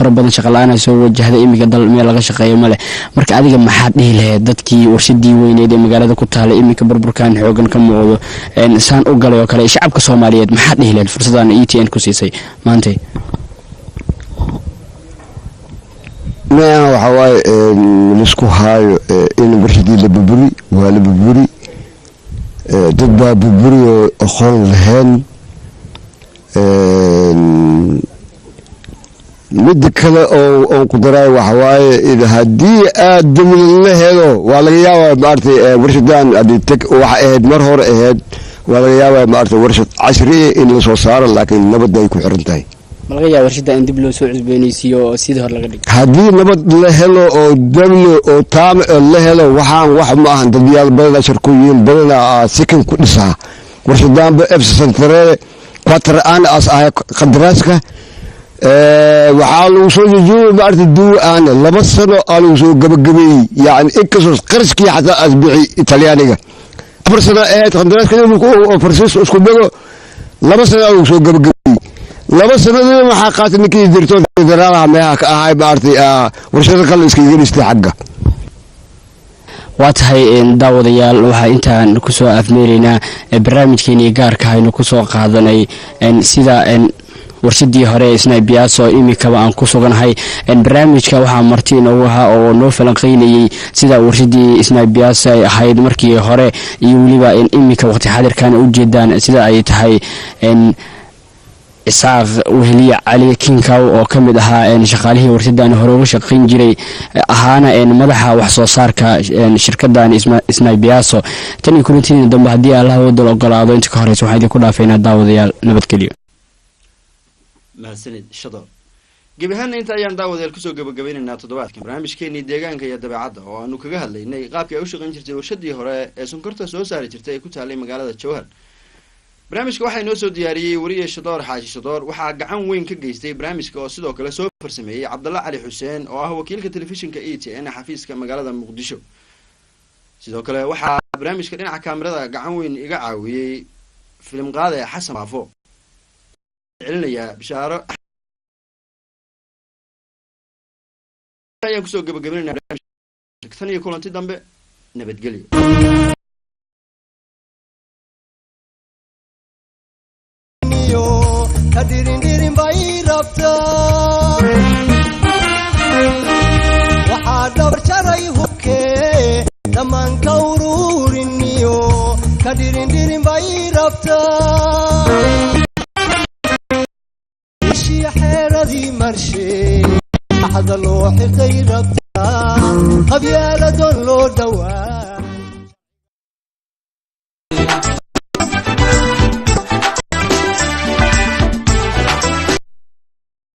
farabadan shaqo la'aan soo wajahday imiga dal meel laga shaqeeyo male marka adiga maxaad dhihi lahayd dadkii warshadii weyneed ee magaalada ku taala imika burburkan xoogan ka muuqdo saan u galay oo kale shacabka Soomaaliyeed maxaad dhihi lahayd fursadan ETN ku siisay maanta ما هو نسكو هاي إن برشدي لببري ولا ببري ضد ببري أخون لهن مد كلا أو قدرة وحواي إذا هدي أدم الله هذا ولا يا مارتي برشدان أدي تك واحد مرهور أهد ولا يا مارتي برشد عشري إن صار لكن نبض يكون حرنتاي laga yaabo warshada in dib loo soo cusboonaysiyo sidii hor laga dhigay hadii nabad la helo oo dawlo oo taam la helo waxaan wax ma ahan dadyaal badan shirkooyin badan sikin ku dhisaa warshadan ba FC Central quater aan as ay qadraaska waxa lagu soo jeeyo baarti duu aan laba sano aan soo gabagabay yaani inkastoo qarashkii xataa asbici Talyaaniga afar sano ee qadraaska oo farsiis isku dago laba sano aan soo gabagabay laba sanadii waxa qaatay ninkii dirto federaalaha meeha ka ahay baarti warshada kale iska yeelistay xagga waatahay daawadayaal waxa intaan ku soo afmeerina barnaamijkeeni gaarka ah inuu ku soo qaadanay sida warshadii hore isna Biaso imika aan ku suganahay barnaamijka waxa martii inoo waxa oo noo falanqeynayay sida warshadii isna Biaso ay ahayd markii hore iyo waliba imika waqti xadirkan u jeedaan sida ay tahay isaaq weheliya cali kinkaw oo kamid ahaa shaqaalihii warshadan hore uga shaqeyn jiray ahaana madaxa wax soo saarka shirkadan isna Biaso tan kulantii dambe hadii Allah uu ogolaado inta ka horeysa waxaan idinku dhaafeynaa daawadayaal nabadgelyo mahadsanid shado gabahan inta ayaan daawadayaal kusoo gabagabeynaa toddobaadkan barnaamijkeeni deegaanka iyo dabeecadda oo aanu kaga hadlaynay qaabkii ay u shaqeyn jirtay warshadii hore ee sonkorta soo saari jirtay ee ku taalay magaalada Jowhar barnaamijka waxa inoo soo diyaariyay wariye Shadoor Xaaji Shadoor waxa gacan weyn ka geystay barnaamijka oo sidoo kale soo farsameeyay Cabdalla Cali Xuseen oo ah wakiilka telefishinka ETN xafiiska magaalada Muqdisho sidoo kale waxa barnaamijka dhinaca kaamirada gacan weyn iga caawiyay film qaade Xasan Baafo celinaya bishaaro ayaan kusoo gabagabeynaa barnaamijka tan iyo kulanti dambe nabadgelyo kadirin bay rabta waxa dabar jaray hubke daman ka ururiniyo kadirin bay rabta ishi xeeradii marshe hadalo xirtay rabta qabyar